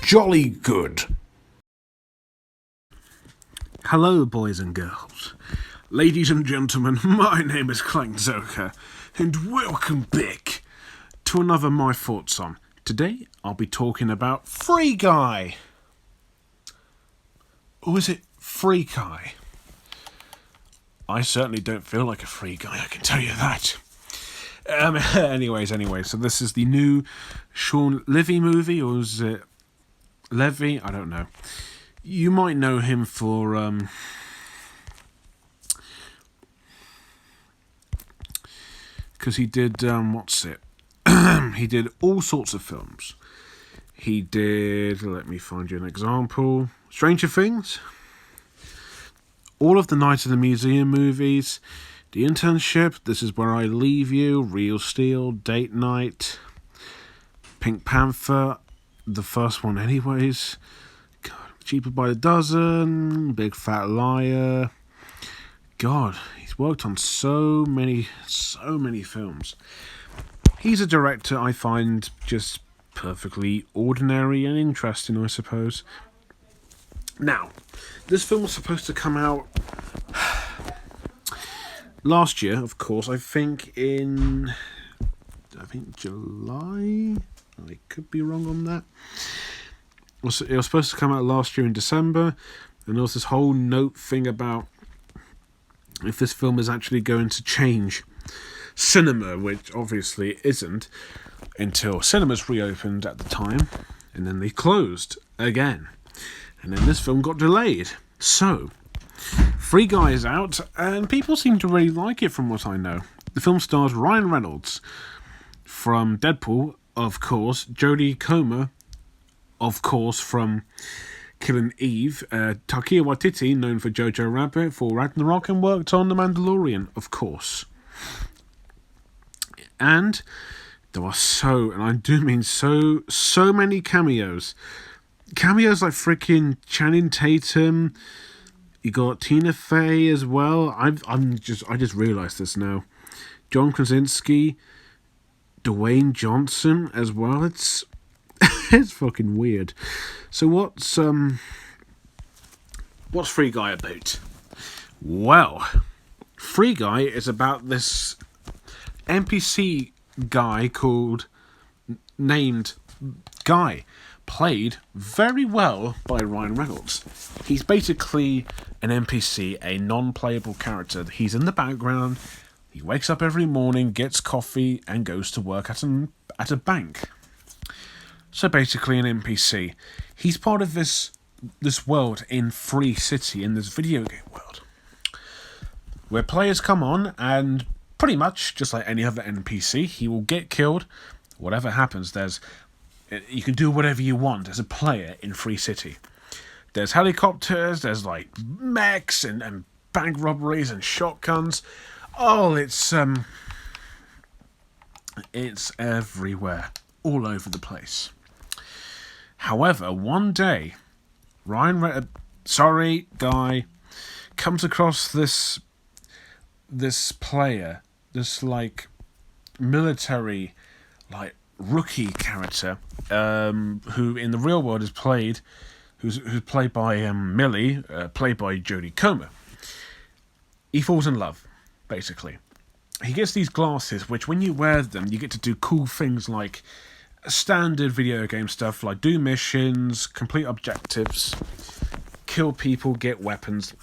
jolly good. Hello, boys and girls. Ladies and gentlemen, my name is Clank Zoka, and welcome back to another My Thoughts On. Today, I'll be talking about Free Guy. Or is it Free Guy? I certainly don't feel like a free guy, I can tell you that. Anyways, so this is the new Shawn Levy movie, or is it Levy? I don't know. You might know him for because he did he did all sorts of films. He did, let me find you an example, Stranger Things, all of the Night of the Museum movies, The Internship, This Is Where I Leave You, Real Steel, Date Night, Pink Panther, the first one anyways, God, Cheaper by the Dozen, Big Fat Liar. God, he's worked on so many films. He's a director I find just perfectly ordinary and interesting, I suppose. Now, this film was supposed to come out last year, of course, I think July. I could be wrong on that. It was supposed to come out last year in December, and there was this whole note thing about if this film is actually going to change cinema, which obviously it isn't, until cinemas reopened at the time, and then they closed again. And then this film got delayed. So, Free Guy is out, and people seem to really like it from what I know. The film stars Ryan Reynolds from Deadpool, of course, Jodie Comer, of course, from Killing Eve, Taika Watiti, known for Jojo Rabbit, for Ragnarok, and worked on The Mandalorian, of course. And there are and I do mean so many cameos. Cameos like freaking Channing Tatum. You got Tina Fey as well. I just realised this now. John Krasinski, Dwayne Johnson as well. It's it's fucking weird. So what's Free Guy about? Well, Free Guy is about this NPC guy named Guy, played very well by Ryan Reynolds. He's basically an NPC, a non-playable character. He's in the background. He wakes up every morning, gets coffee, and goes to work at a bank. So basically an NPC. He's part of this world in Free City, in this video game world, where players come on and pretty much, just like any other NPC, he will get killed. Whatever happens, you can do whatever you want as a player in Free City. There's helicopters, there's like mechs and bank robberies and shotguns. Oh, it's everywhere, all over the place. However, one day, Guy comes across this player, this like military like rookie character, who in the real world is played by Millie, played by Jodie Comer. He falls in love, basically. He gets these glasses, which when you wear them, you get to do cool things like standard video game stuff, like do missions, complete objectives, kill people, get weapons,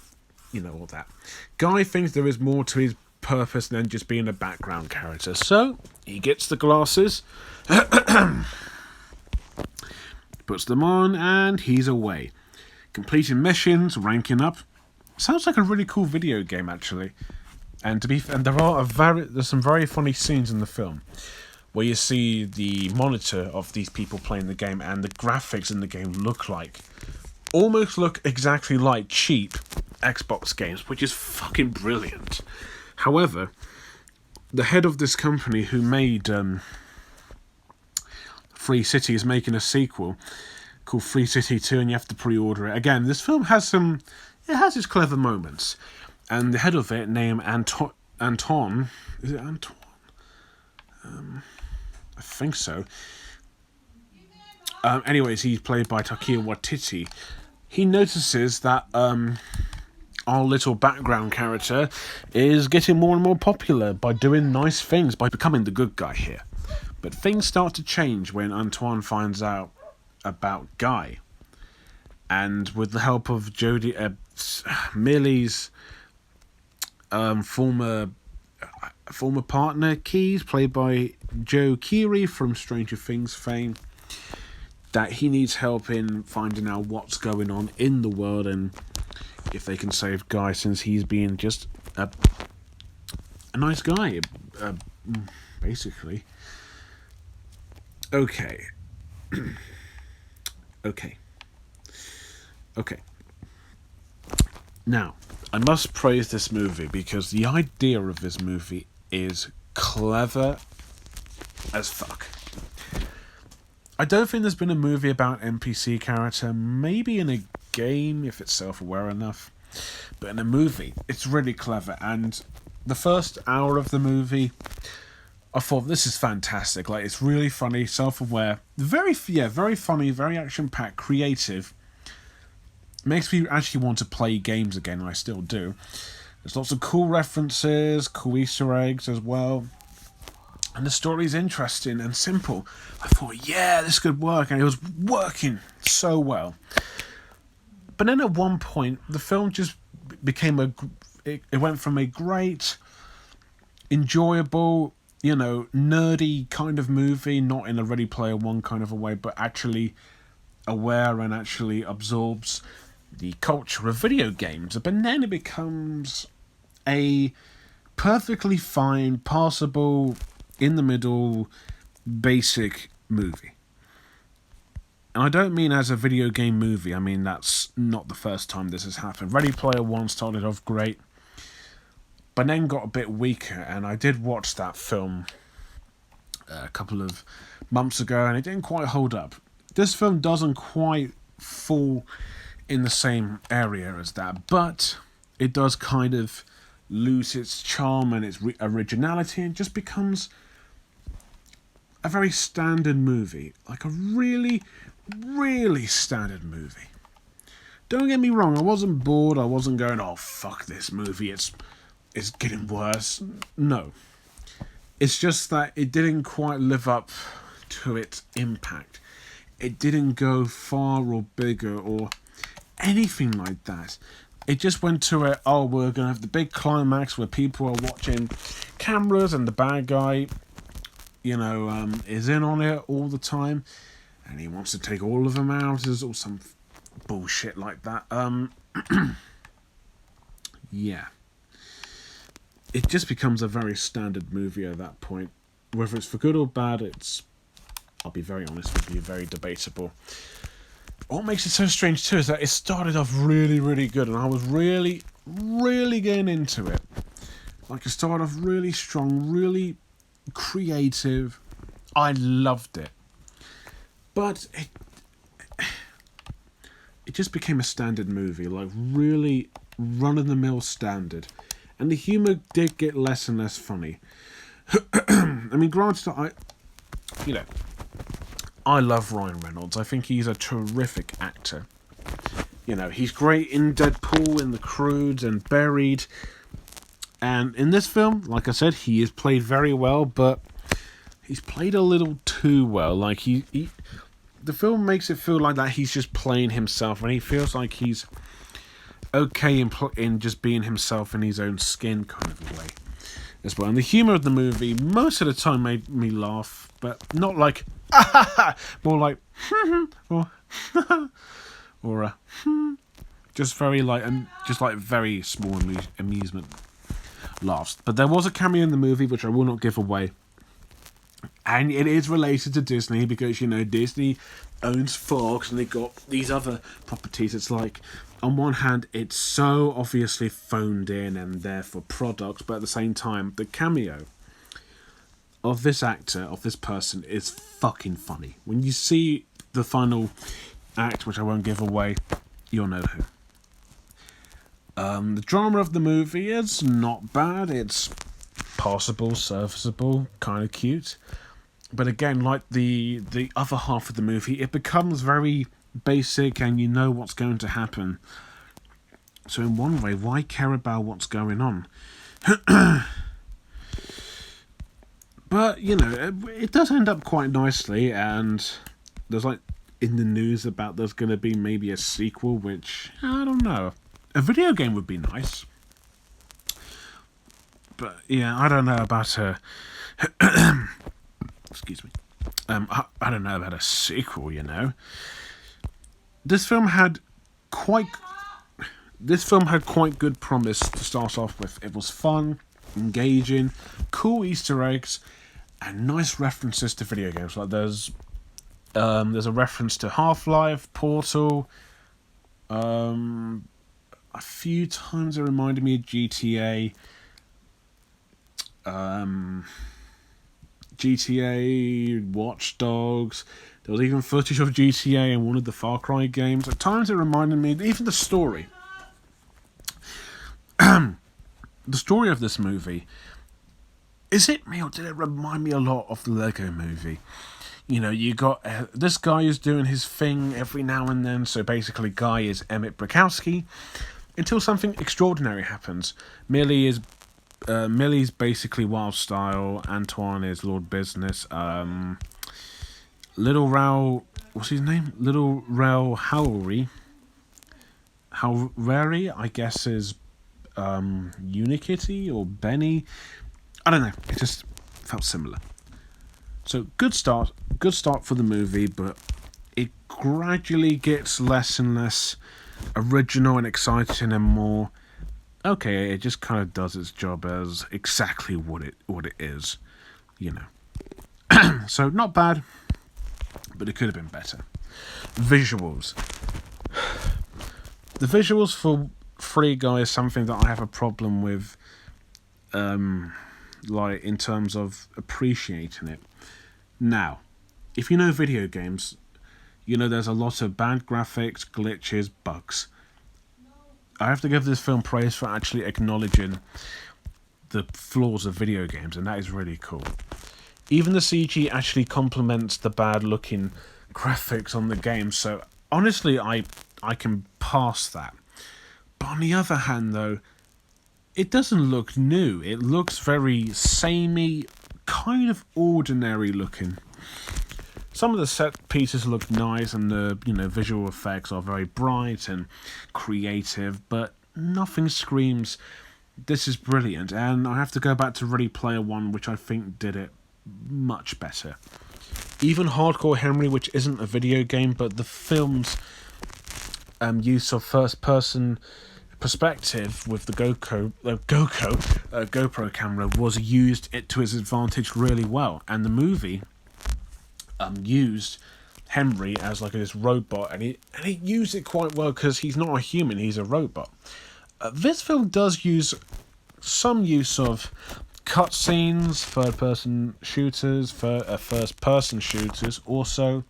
all that. Guy thinks there is more to his purpose than just being a background character, so he gets the glasses, puts them on, and he's away, completing missions, ranking up. Sounds like a really cool video game, actually. And there's some very funny scenes in the film where you see the monitor of these people playing the game, and the graphics in the game almost look exactly like cheap Xbox games, which is fucking brilliant. However, the head of this company who made Free City is making a sequel called Free City 2, and you have to pre-order it. Again, this film has its clever moments, and the head of it, named Anton, is it Anton? I think so. Anyways, he's played by Taika Watiti. He notices that our little background character is getting more and more popular by doing nice things, by becoming the good guy here. But things start to change when Antoine finds out about Guy. And with the help of Jodie, Millie's former partner, Keys, played by Joe Keery from Stranger Things fame, that he needs help in finding out what's going on in the world and if they can save Guy, since he's being just a nice guy, basically. Okay. Okay. Now, I must praise this movie because the idea of this movie is clever as fuck. I don't think there's been a movie about NPC character, maybe in a game if it's self-aware enough, but in a movie it's really clever. And the first hour of the movie, I thought, this is fantastic. Like, it's really funny, self-aware, very funny, very action-packed, creative. Makes me actually want to play games again, and I still do. There's lots of cool references, cool Easter eggs as well. And the story's interesting and simple. I thought, yeah, this could work, and it was working so well. But then at one point, the film just became it went from a great, enjoyable, nerdy kind of movie, not in a Ready Player One kind of a way, but actually aware and actually absorbs the culture of video games. But then it becomes a perfectly fine, passable, in the middle, basic movie. And I don't mean as a video game movie. I mean, that's not the first time this has happened. Ready Player One started off great, but then got a bit weaker. And I did watch that film a couple of months ago, and it didn't quite hold up. This film doesn't quite fall in the same area as that, but it does kind of lose its charm and its originality, and just becomes a very standard movie. Like a really, really standard movie. Don't get me wrong, I wasn't bored, I wasn't going, oh fuck this movie, it's getting worse. No. It's just that it didn't quite live up to its impact. It didn't go far or bigger or anything like that. It just went to we're going to have the big climax where people are watching cameras and the bad guy, is in on it all the time, and he wants to take all of them out, or some bullshit like that. Yeah. It just becomes a very standard movie at that point. Whether it's for good or bad, I'll be very honest with you, very debatable. What makes it so strange too is that it started off really, really good, and I was really, really getting into it. Like, it started off really strong, really creative. I loved it. But it just became a standard movie, like really run-of-the-mill standard. And the humour did get less and less funny. I mean, granted, I love Ryan Reynolds. I think he's a terrific actor. He's great in Deadpool, in The Croods, and Buried. And in this film, like I said, he is played very well, but he's played a little too well. Like, the film makes it feel like that he's just playing himself, and he feels like he's okay in just being himself in his own skin kind of a way as well. And the humour of the movie most of the time made me laugh, but not like more like or just very like, and just like very small amusement laughs. But there was a cameo in the movie which I will not give away, and it is related to Disney because Disney owns Fox and they got these other properties. It's like, on one hand, it's so obviously phoned in and there for products, but at the same time, the cameo of this actor, of this person, is fucking funny. When you see the final act, which I won't give away, you'll know who. The drama of the movie is not bad. It's passable, serviceable, kind of cute. But again, like the other half of the movie, it becomes very basic and you know what's going to happen. So in one way, why care about what's going on? But, you know, it does end up quite nicely, and there's like in the news about there's going to be maybe a sequel, which, I don't know. A video game would be nice. But, yeah, I don't know about a... Excuse me. I don't know about a sequel, you know. This film had quite good promise to start off with. It was fun, engaging, cool Easter eggs, and nice references to video games. Like there's a reference to Half-Life, Portal. A few times it reminded me of GTA. GTA, Watch Dogs. There was even footage of GTA in one of the Far Cry games. At times it reminded me, even the story. The story of this movie, is it me or did it remind me a lot of the Lego movie? You know, you got this guy is doing his thing every now and then, so basically Guy is Emmett Brakowski, until something extraordinary happens. Millie's basically Wild Style, Antoine is Lord Business, Little Rao, what's his name? Little Rao Howery, I guess is Unikitty or Benny. I don't know. It just felt similar. So good start for the movie, but it gradually gets less and less original and exciting and more. Okay, it just kind of does its job as exactly what it is, you know. So not bad, but it could have been better. Visuals. The visuals for Free Guy is something that I have a problem with, like in terms of appreciating it. Now, if you know video games, you know there's a lot of bad graphics, glitches, bugs. I have to give this film praise for actually acknowledging the flaws of video games, and that is really cool. Even the CG actually complements the bad-looking graphics on the game, so honestly, I can pass that. But on the other hand, though, it doesn't look new. It looks very samey, kind of ordinary looking. Some of the set pieces look nice and the visual effects are very bright and creative, but nothing screams, this is brilliant. And I have to go back to Ready Player One, which I think did it much better. Even Hardcore Henry, which isn't a video game, but the film's use of first-person perspective with the GoPro camera was used to its advantage really well, and the movie used Henry as like this robot, and he used it quite well because he's not a human, he's a robot. This film does use some use of cutscenes, first-person shooters also,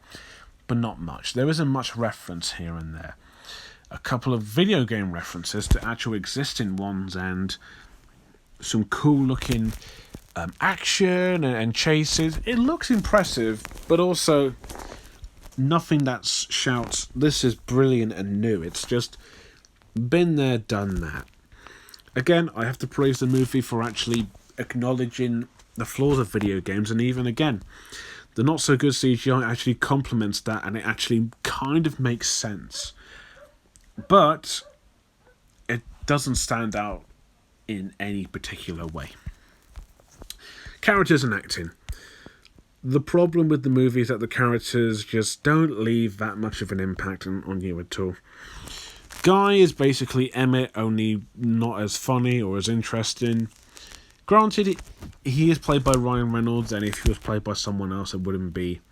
but not much. There isn't much reference here and there. A couple of video game references to actual existing ones, and some cool looking action and chases. It looks impressive, but also nothing that shouts, this is brilliant and new. It's just been there, done that. Again, I have to praise the movie for actually acknowledging the flaws of video games, and even again, the not so good CGI actually complements that, and it actually kind of makes sense. But it doesn't stand out in any particular way. Characters and acting. The problem with the movie is that the characters just don't leave that much of an impact on you at all. Guy is basically Emmett, only not as funny or as interesting. Granted, he is played by Ryan Reynolds, and if he was played by someone else, it wouldn't be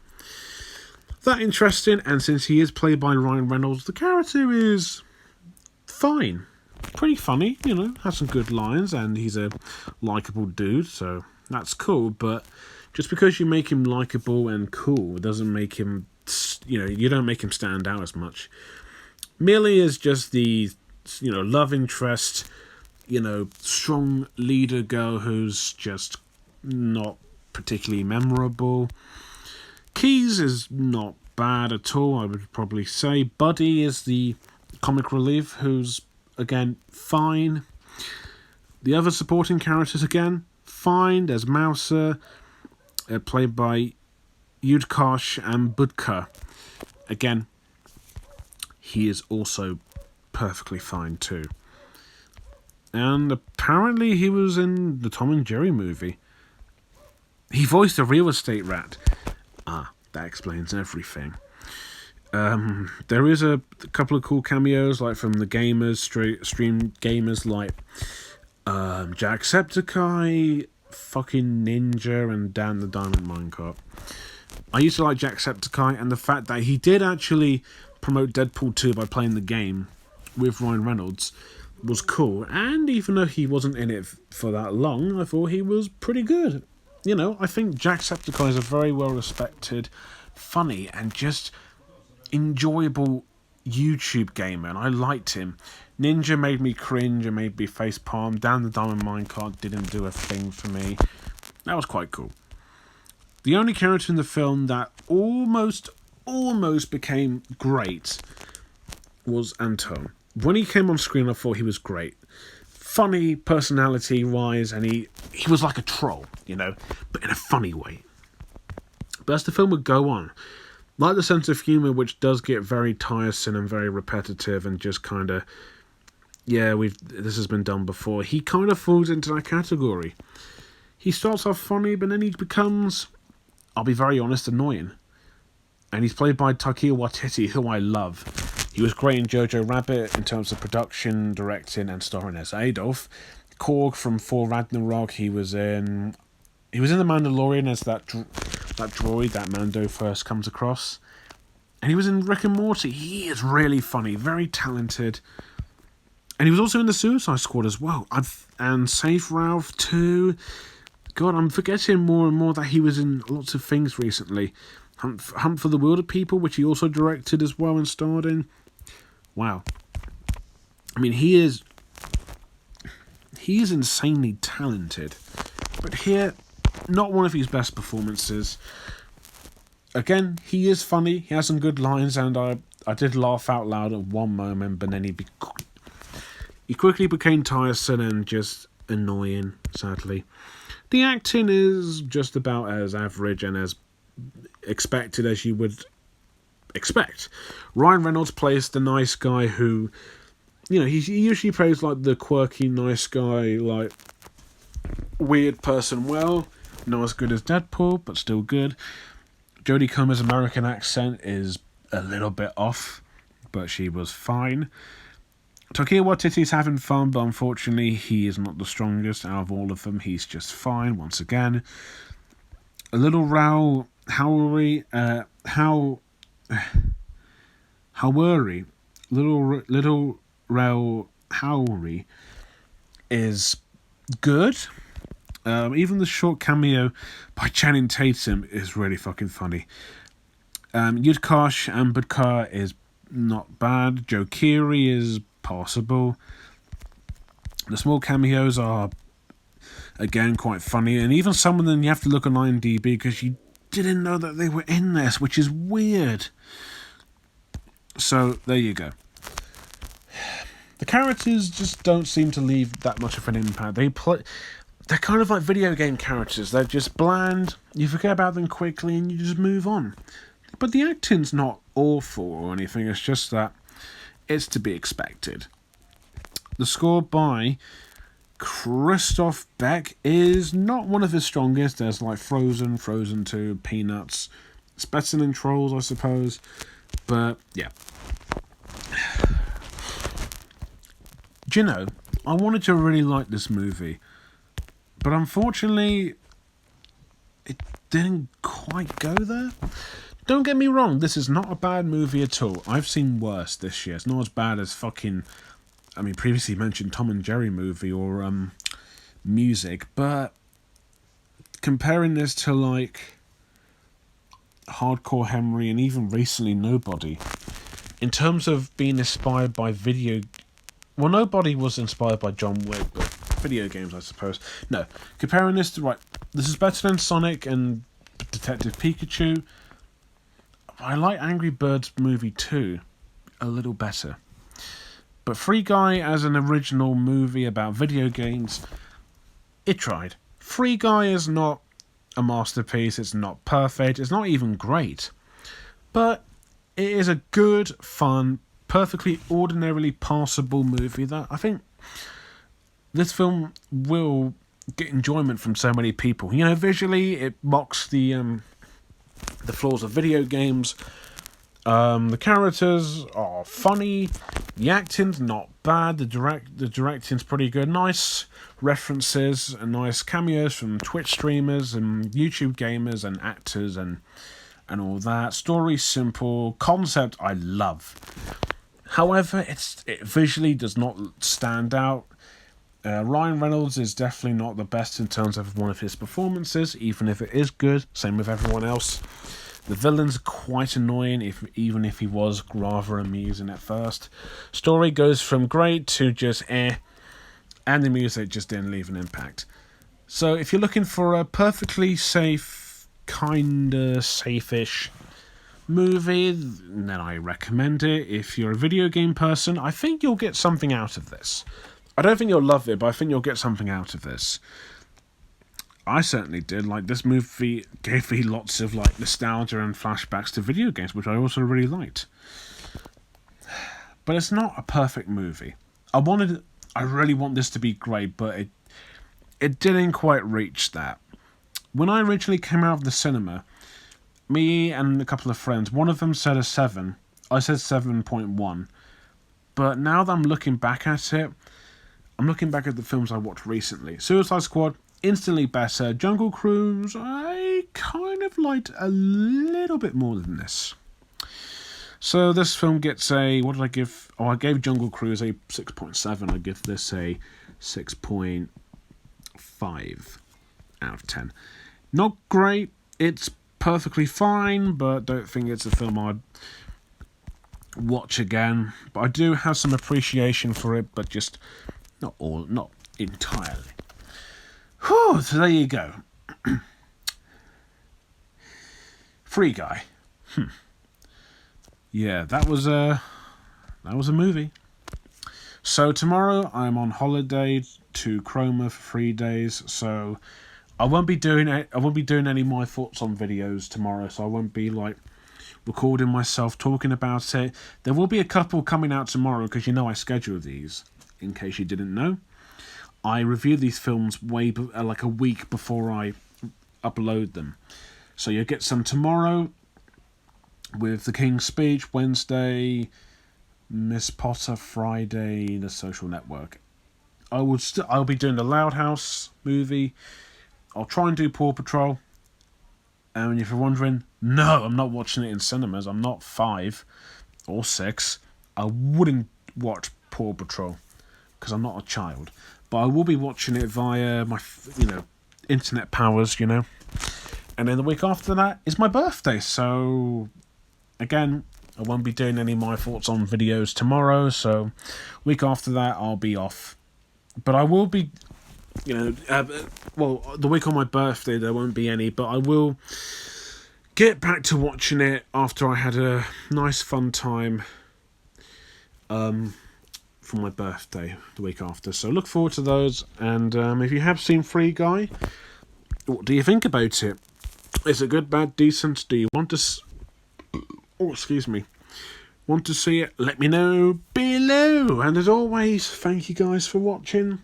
that interesting. And since he is played by Ryan Reynolds, the character is fine. Pretty funny, has some good lines, and he's a likeable dude, so that's cool. But just because you make him likeable and cool doesn't make him, you don't make him stand out as much. Millie is just the, love interest, strong leader girl who's just not particularly memorable. Keys is not bad at all, I would probably say. Buddy is the comic relief, who's, again, fine. The other supporting characters, again, fine. There's Mouser, played by Yudkosh, and Budka. Again, he is also perfectly fine too. And apparently he was in the Tom and Jerry movie. He voiced a real estate rat. That explains everything. There is a couple of cool cameos, like from the gamers, stream gamers, like Jacksepticeye, fucking Ninja, and Dan the Diamond Minecart. I used to like Jacksepticeye, and the fact that he did actually promote Deadpool 2 by playing the game with Ryan Reynolds was cool. And even though he wasn't in it for that long, I thought he was pretty good. You know, I think Jacksepticeye is a very well-respected, funny, and just enjoyable YouTube gamer, and I liked him. Ninja made me cringe and made me facepalm. Dan the Diamond Minecart didn't do a thing for me. That was quite cool. The only character in the film that almost became great was Anton. When he came on screen, I thought he was great. Funny personality-wise, and he was like a troll, you know, but in a funny way. But as the film would go on, like the sense of humour, which does get very tiresome and very repetitive and just kind of, this has been done before, he kind of falls into that category. He starts off funny, but then he becomes, I'll be very honest, annoying. And he's played by Taika Watiti, who I love. He was great in Jojo Rabbit in terms of production, directing, and starring as Adolf. Korg from Thor Ragnarok. He was in The Mandalorian as that droid that Mando first comes across. And he was in Rick and Morty. He is really funny, very talented. And he was also in the Suicide Squad as well. And Safe Ralph too. God, I'm forgetting more and more that he was in lots of things recently. Hunt for the Wilder People, which he also directed as well and starred in. Wow. I mean, he is insanely talented. But here, not one of his best performances. Again, he is funny. He has some good lines, and I did laugh out loud at one moment, but then he quickly became tiresome and just annoying, sadly. The acting is just about as average and as expected as you would expect. Ryan Reynolds plays the nice guy who, you know, he usually plays like the quirky nice guy, like weird person. Well, not as good as Deadpool, but still good. Jodie Comer's American accent is a little bit off, but she was fine. Taika Watiti's having fun, but unfortunately he is not the strongest out of all of them. He's just fine once again. A little Howery, little Rel Howery is good. Even the short cameo by Channing Tatum is really fucking funny. Yudkosh and Budka is not bad. Joe Keery is passable. The small cameos are, again, quite funny. And even some of them you have to look on IMDb because you didn't know that they were in this, which is weird. So, there you go. The characters just don't seem to leave that much of an impact. They're kind of like video game characters. They're just bland, you forget about them quickly, and you just move on. But the acting's not awful or anything, it's just that it's to be expected. The score by Christoph Beck is not one of his strongest. There's like Frozen 2, Peanuts. It's better than Trolls, I suppose. But, yeah. Do you know, I wanted to really like this movie. But unfortunately, it didn't quite go there. Don't get me wrong, this is not a bad movie at all. I've seen worse this year. It's not as bad as previously mentioned Tom and Jerry movie or Music, but comparing this to like Hardcore Henry and even recently Nobody, in terms of being inspired by Nobody was inspired by John Wick, but video games, I suppose. No, comparing this to This is better than Sonic and Detective Pikachu. I like Angry Birds movie 2 a little better. But Free Guy as an original movie about video games, it tried. Free Guy is not a masterpiece, it's not perfect, it's not even great. But it is a good, fun, perfectly ordinarily passable movie that I think this film will get enjoyment from so many people. You know, visually it mocks the flaws of video games. The characters are funny. The acting's not bad. The directing's pretty good. Nice references and nice cameos from Twitch streamers and YouTube gamers and actors and all that. Story simple. Concept I love. However, it visually does not stand out. Ryan Reynolds is definitely not the best in terms of one of his performances, even if it is good. Same with everyone else. The villain's quite annoying, even if he was rather amusing at first. Story goes from great to just and the music just didn't leave an impact. So if you're looking for a perfectly safe, kinda safe-ish movie, then I recommend it. If you're a video game person, I think you'll get something out of this. I don't think you'll love it, but I think you'll get something out of this. I certainly did. Like, this movie gave me lots of like nostalgia and flashbacks to video games, which I also really liked. But it's not a perfect movie. I really want this to be great, but it didn't quite reach that. When I originally came out of the cinema, me and a couple of friends, one of them said a 7. I said 7.1. But now that I'm looking back at it, I'm looking back at the films I watched recently. Suicide Squad, instantly better. Jungle Cruise, I kind of liked a little bit more than this. So this film gets a... What did I give? Oh, I gave Jungle Cruise a 6.7. I give this a 6.5 out of 10. Not great. It's perfectly fine, but don't think it's a film I'd watch again. But I do have some appreciation for it, but just... not entirely. Whew, so there you go. Free Guy. Yeah, that was a movie. So tomorrow I'm on holiday to Chroma for 3 days, so I won't be doing any of my thoughts on videos tomorrow, so I won't be like recording myself talking about it. There will be a couple coming out tomorrow because I schedule these. In case you didn't know, I review these films like a week before I upload them. So you'll get some tomorrow with The King's Speech, Wednesday, Miss Potter, Friday, The Social Network. I'll be doing the Loud House movie. I'll try and do Paw Patrol. And if you're wondering, no, I'm not watching it in cinemas. I'm not 5 or 6. I wouldn't watch Paw Patrol because I'm not a child. But I will be watching it via my, internet powers, And then the week after that is my birthday. So, again, I won't be doing any of my thoughts on videos tomorrow. So, week after that, I'll be off. But I will be, the week on my birthday, there won't be any. But I will get back to watching it after I had a nice, fun time for my birthday the week after. So look forward to those. And if you have seen Free Guy, what do you think about it? Is it good, bad, decent? Do you want to... Want to see it? Let me know below. And as always, thank you guys for watching.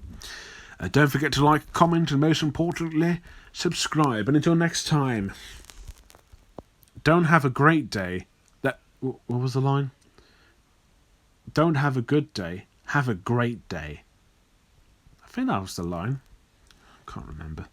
Don't forget to like, comment, and most importantly, subscribe. And until next time, don't have a great day. What was the line? Don't have a good day. Have a great day. I think that was the line. Can't remember.